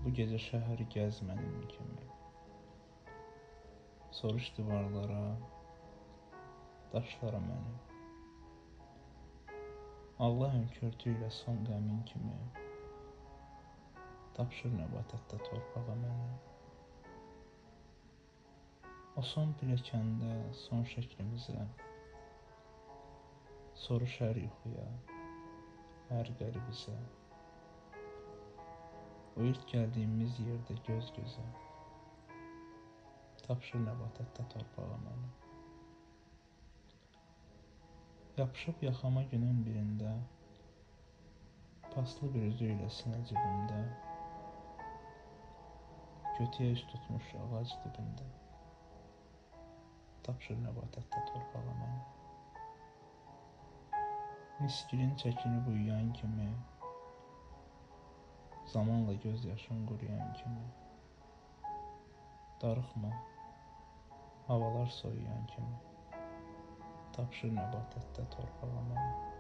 Bu gecə şəhəri gəz mənim kimi. Soruş divarlara, daşlara məni. Allah hönkürtü ilə son qəmin kimi. Tapşır nəbatətdə torpağa məni. O son pilləkəndə, son şəklimizə. Soruş hər yuxuya, hər qəlbizə. O ilk gəldiyimiz yerdə göz gözə. Tapşır nəbatətdə torpağa məni. Yapışıb yaxama günün birində, paslı bir üzü ilə sinə cibimdə, kötüyə üst tutmuş ağac dibində. Tapşır nəbatətdə torpağa məni. Niskilin çəkinib uyuyan kimi, zamanla göz yaşın quruyan kimi. Darıxma, havalar soyuyan kimi. Tapşır nəbatətdə torpağa məni.